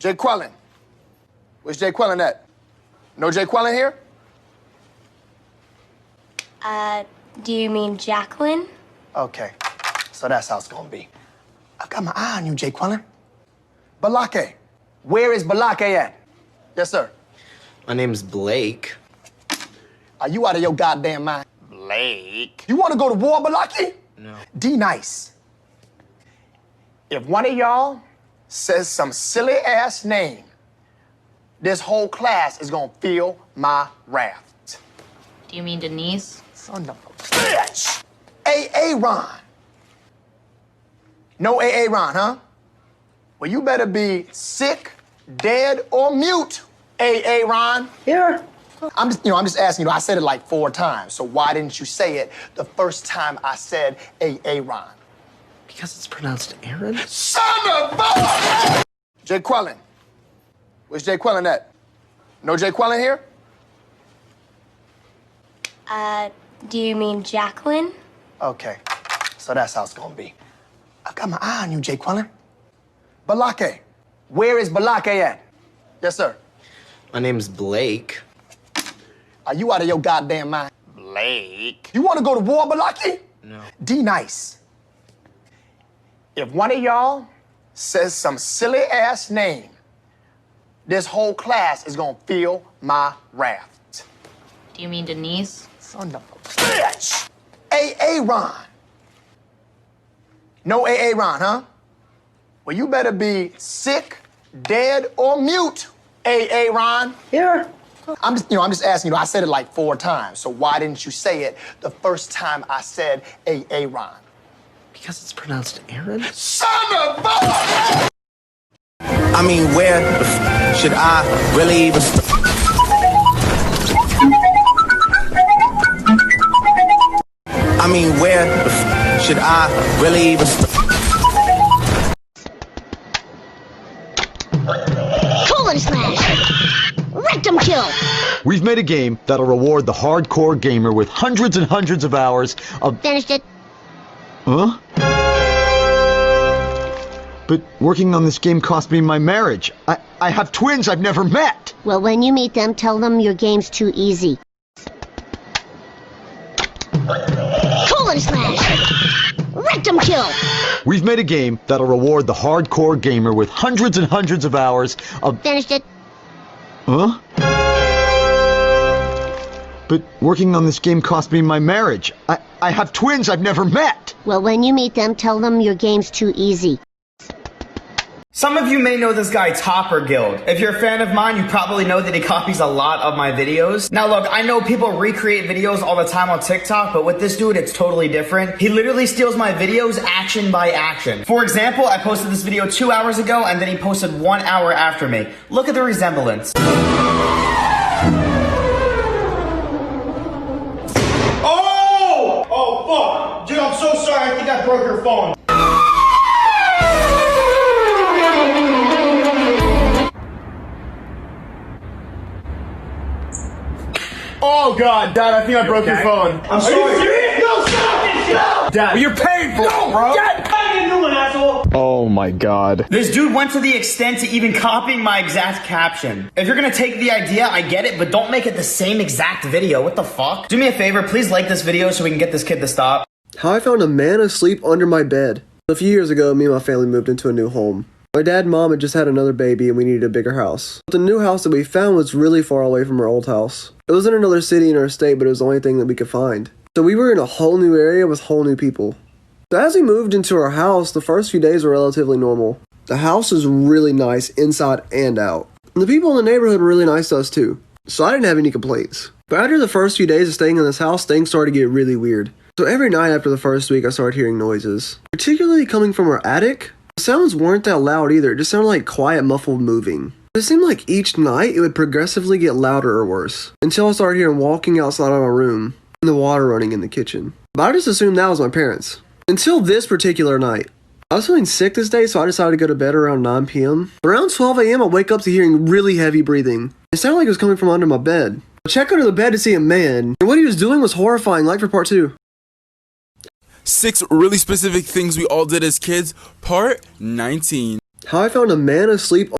Jay Quellen. Where's Jay Quellen at? No Jay Quellen here? Do you mean Jacqueline? Okay, so that's how it's gonna be. I got my eye on you, Jay Quellen. Balake. Where is Balake at? Yes, sir. My name's Blake. Are you out of your goddamn mind? Blake. You wanna go to war, Balake? No. D nice. If one of y'all says some silly ass name, this whole class is gonna feel my wrath. Do you mean Denise? Son of a bitch! A.A. Ron. No A.A. Ron, huh? Well, you better be sick, dead, or mute, A.A. Ron. Here. I'm just asking you. I said it like 4 times, so why didn't you say it the first time I said A.A. Ron? Because it's pronounced Aaron? Son of a... Jay Quellen. Where's Jay Quellen at? No Jay Quellen here? Do you mean Jacqueline? Okay, so that's how it's gonna be. I got my eye on you, Jay Quellen. Balake. Where is Balake at? Yes, sir. My name's Blake. Are you out of your goddamn mind? Blake. You wanna go to war, Balake? No. D nice. If one of y'all says some silly ass name, this whole class is gonna feel my wrath. Do you mean Denise? Son of a bitch! A.A. Ron. No A.A. Ron, huh? Well, you better be sick, dead, or mute, A.A. Ron. Here. I'm just asking you. I said it like 4 times, so why didn't you say it the first time I said A.A. Ron? Because it's pronounced Aaron? Son of a... I mean, where the should I really even I mean, where the should I really even Colon slash! Rectum kill! We've made a game that'll reward the hardcore gamer with hundreds and hundreds of hours of... Finished it. Huh? But working on this game cost me my marriage. I have twins I've never met. Well, when you meet them, tell them your game's too easy. Colon slash! Rectum kill! We've made a game that'll reward the hardcore gamer with hundreds and hundreds of hours of... Finished it. Huh? But working on this game cost me my marriage. I have twins I've never met. Well, when you meet them, tell them your game's too easy. Some of you may know this guy Topper Guild. If you're a fan of mine, you probably know that he copies a lot of my videos. Now look, I know people recreate videos all the time on TikTok, but with this dude, it's totally different. He literally steals my videos action by action. For example, I posted this video 2 hours ago, and then he posted 1 hour after me. Look at the resemblance. Oh! Oh, fuck! Dude, I'm so sorry, I think I broke your phone. Oh god, Dad, I think I broke your phone. I'm sorry. Are you serious? No, stop it! Stop! Dad, well, you're paying for it, bro. Dad, I didn't do it, asshole. Oh my god. This dude went to the extent to even copying my exact caption. If you're gonna take the idea, I get it, but don't make it the same exact video. What the fuck? Do me a favor, please like this video so we can get this kid to stop. How I found a man asleep under my bed. A few years ago, me and my family moved into a new home. My dad and mom had just had another baby and we needed a bigger house. But the new house that we found was really far away from our old house. It was in another city in our state, but it was the only thing that we could find. So we were in a whole new area with whole new people. So as we moved into our house, the first few days were relatively normal. The house is really nice inside and out. And the people in the neighborhood were really nice to us too. So I didn't have any complaints. But after the first few days of staying in this house, things started to get really weird. So every night after the first week, I started hearing noises. Particularly coming from our attic. The sounds weren't that loud either, it just sounded like quiet, muffled moving. It seemed like each night it would progressively get louder or worse, until I started hearing walking outside of my room, and the water running in the kitchen. But I just assumed that was my parents. Until this particular night. I was feeling sick this day, so I decided to go to bed around 9 p.m. Around 12 a.m. I wake up to hearing really heavy breathing. It sounded like it was coming from under my bed. I check under the bed to see a man, and what he was doing was horrifying, like for part 2. 6 really specific things we all did as kids, part 19. How I found a man asleep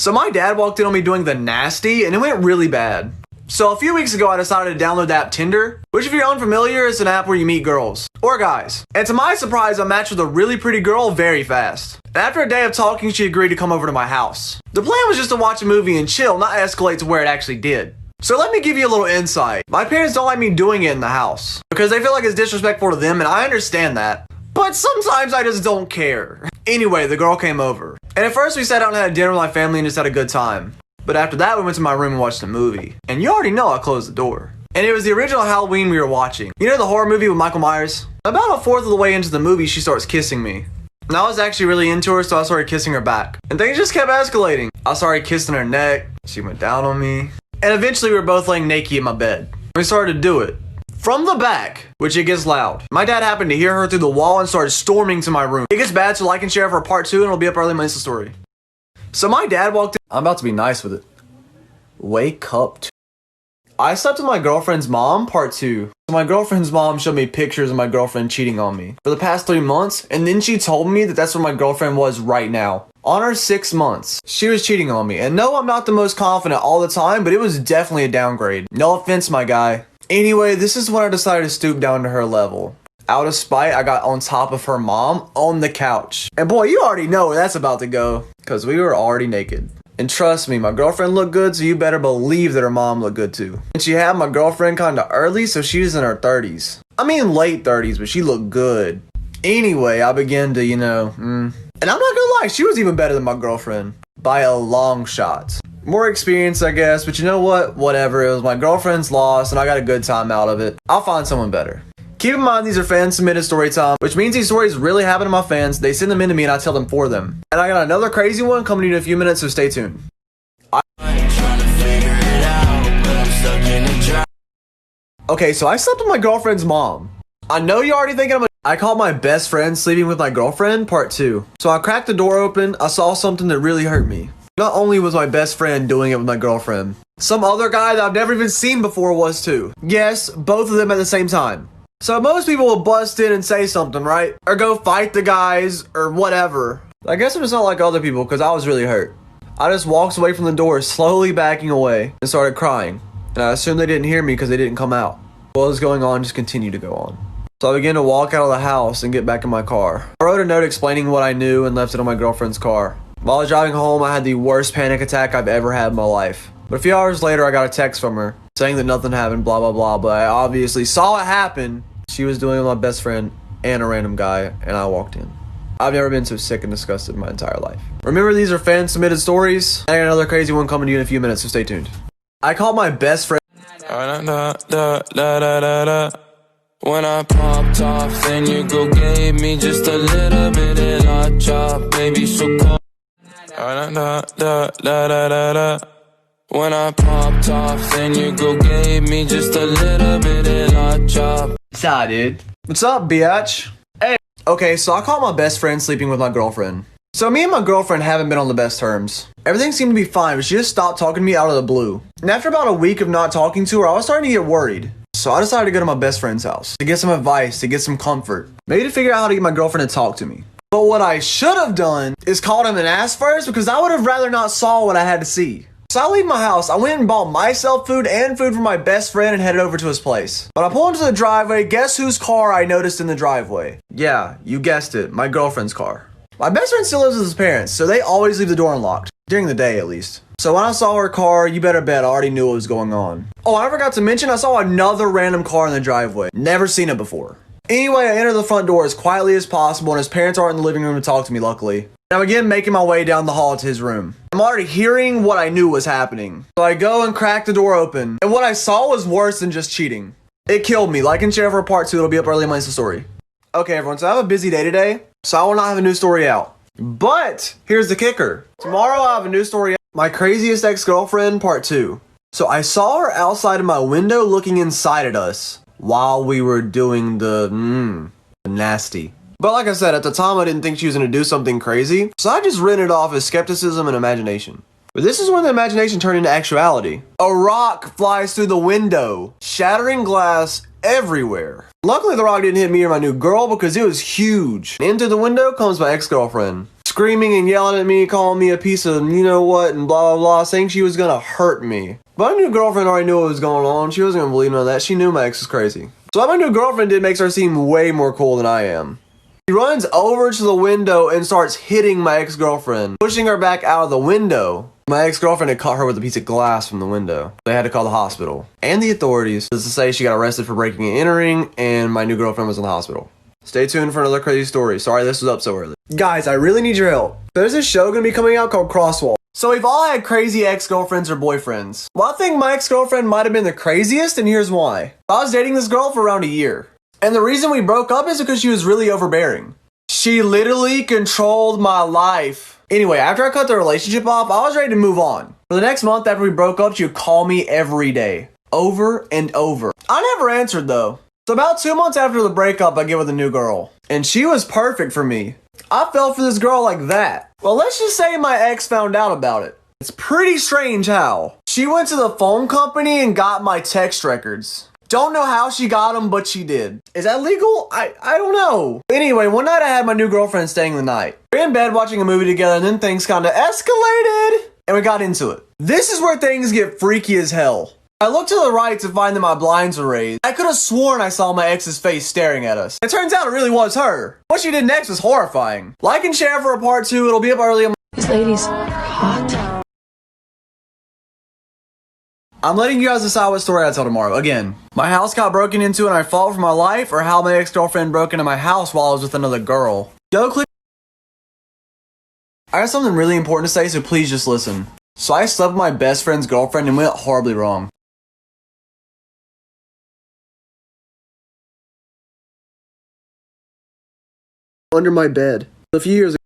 So my dad walked in on me doing the nasty, and it went really bad. So a few weeks ago, I decided to download the app Tinder, which if you're unfamiliar, is an app where you meet girls. Or guys. And to my surprise, I matched with a really pretty girl very fast. And after a day of talking, she agreed to come over to my house. The plan was just to watch a movie and chill, not escalate to where it actually did. So let me give you a little insight. My parents don't like me doing it in the house because they feel like it's disrespectful to them, and I understand that. But sometimes I just don't care. Anyway, the girl came over. And at first we sat down and had dinner with my family and just had a good time. But after that, we went to my room and watched a movie. And you already know I closed the door. And it was the original Halloween we were watching. You know the horror movie with Michael Myers? About a fourth of the way into the movie, she starts kissing me. And I was actually really into her, so I started kissing her back. And things just kept escalating. I started kissing her neck. She went down on me. And eventually we were both laying naked in my bed. We started to do it. From the back, which it gets loud. My dad happened to hear her through the wall and started storming to my room. It gets bad, so like and share for part 2 and it'll be up early in my Insta story. So my dad walked in. I'm about to be nice with it. Wake up. I slept with my girlfriend's mom, part 2. So my girlfriend's mom showed me pictures of my girlfriend cheating on me for the past 3 months, and then she told me that that's where my girlfriend was right now. On her 6 months, she was cheating on me. And no, I'm not the most confident all the time, but it was definitely a downgrade. No offense, my guy. Anyway, this is when I decided to stoop down to her level. Out of spite, I got on top of her mom on the couch. And boy, you already know where that's about to go, because we were already naked. And trust me, my girlfriend looked good, so you better believe that her mom looked good too. And she had my girlfriend kinda early, so she was in her 30s. I mean late 30s, but she looked good. Anyway, I began to, and I'm not gonna lie, she was even better than my girlfriend. By a long shot. More experience, I guess, but you know what? Whatever, it was my girlfriend's loss, and I got a good time out of it. I'll find someone better. Keep in mind, these are fan-submitted story time, which means these stories really happen to my fans. They send them in to me, and I tell them for them. And I got another crazy one coming to you in a few minutes, so stay tuned. Okay, so I slept with my girlfriend's mom. I know you're already thinking I called my best friend sleeping with my girlfriend, part 2. So I cracked the door open, I saw something that really hurt me. Not only was my best friend doing it with my girlfriend, some other guy that I've never even seen before was too. Yes, both of them at the same time. So most people will bust in and say something, right? Or go fight the guys, or whatever. I guess I'm just not like other people, because I was really hurt. I just walked away from the door, slowly backing away, and started crying. And I assumed they didn't hear me because they didn't come out. What was going on just continued to go on. So I began to walk out of the house and get back in my car. I wrote a note explaining what I knew and left it on my girlfriend's car. While I was driving home, I had the worst panic attack I've ever had in my life. But a few hours later, I got a text from her saying that nothing happened, blah, blah, blah. But I obviously saw it happen. She was doing it with my best friend and a random guy, and I walked in. I've never been so sick and disgusted in my entire life. Remember, these are fan-submitted stories. I got another crazy one coming to you in a few minutes, so stay tuned. I called my best friend. When I popped off, then you go gave me just a little bit of la chop, baby, so cold. When I popped off, then you go gave me just a little bit of la chop. What's up, dude? What's up, biatch? Hey. Okay, so I caught my best friend sleeping with my girlfriend. So me and my girlfriend haven't been on the best terms. Everything seemed to be fine, but she just stopped talking to me out of the blue. And after about a week of not talking to her, I was starting to get worried. So I decided to go to my best friend's house to get some advice, to get some comfort. Maybe to figure out how to get my girlfriend to talk to me. But what I should have done is called him and asked first, because I would have rather not saw what I had to see. So I leave my house, I went and bought myself food and food for my best friend and headed over to his place. When I pull into the driveway, guess whose car I noticed in the driveway? Yeah, you guessed it, my girlfriend's car. My best friend still lives with his parents, so they always leave the door unlocked. During the day, at least. So when I saw her car, you better bet I already knew what was going on. Oh, I forgot to mention, I saw another random car in the driveway. Never seen it before. Anyway, I enter the front door as quietly as possible, and his parents aren't in the living room to talk to me, luckily. And I'm again making my way down the hall to his room. I'm already hearing what I knew was happening. So I go and crack the door open, and what I saw was worse than just cheating. It killed me. Like and share for part 2, it'll be up early in my Insta story. Okay, everyone, so I have a busy day today, so I will not have a new story out. But here's the kicker. Tomorrow I have a new story. My craziest ex-girlfriend, part 2. So I saw her outside of my window looking inside at us while we were doing the nasty. But like I said, at the time I didn't think she was going to do something crazy. So I just written it off as skepticism and imagination. But this is when the imagination turned into actuality. A rock flies through the window, shattering glass everywhere. Luckily the rock didn't hit me or my new girl because it was huge. And into the window comes my ex-girlfriend, screaming and yelling at me, calling me a piece of you know what, and blah blah blah, saying she was gonna hurt me. But my new girlfriend already knew what was going on. She wasn't gonna believe none of that. She knew my ex was crazy. So what my new girlfriend did makes her seem way more cool than I am. She runs over to the window and starts hitting my ex-girlfriend, pushing her back out of the window. My ex-girlfriend had caught her with a piece of glass from the window. They had to call the hospital and the authorities just to say she got arrested for breaking and entering, and my new girlfriend was in the hospital. Stay tuned for another crazy story. Sorry this was up so early. Guys, I really need your help. There's this show gonna be coming out called Crosswalk. So we've all had crazy ex-girlfriends or boyfriends. Well, I think my ex-girlfriend might have been the craziest, and here's why. I was dating this girl for around a year. And the reason we broke up is because she was really overbearing. She literally controlled my life. Anyway, after I cut the relationship off, I was ready to move on. For the next month after we broke up, she would call me every day. Over and over. I never answered though. So about 2 months after the breakup, I get with a new girl. And she was perfect for me. I fell for this girl like that. Well, let's just say my ex found out about it. It's pretty strange how. She went to the phone company and got my text records. Don't know how she got them, but she did. Is that legal? I don't know. Anyway, one night I had my new girlfriend staying the night. We were in bed watching a movie together, and then things kind of escalated. And we got into it. This is where things get freaky as hell. I looked to the right to find that my blinds were raised. I could have sworn I saw my ex's face staring at us. It turns out it really was her. What she did next was horrifying. Like and share for a part 2. It'll be up early on. These ladies are hot. I'm letting you guys decide what story I tell tomorrow. Again, my house got broken into and I fought for my life, or how my ex-girlfriend broke into my house while I was with another girl. Go click. I got something really important to say, so please just listen. So I slept with my best friend's girlfriend and went horribly wrong. Under my bed. A few years ago.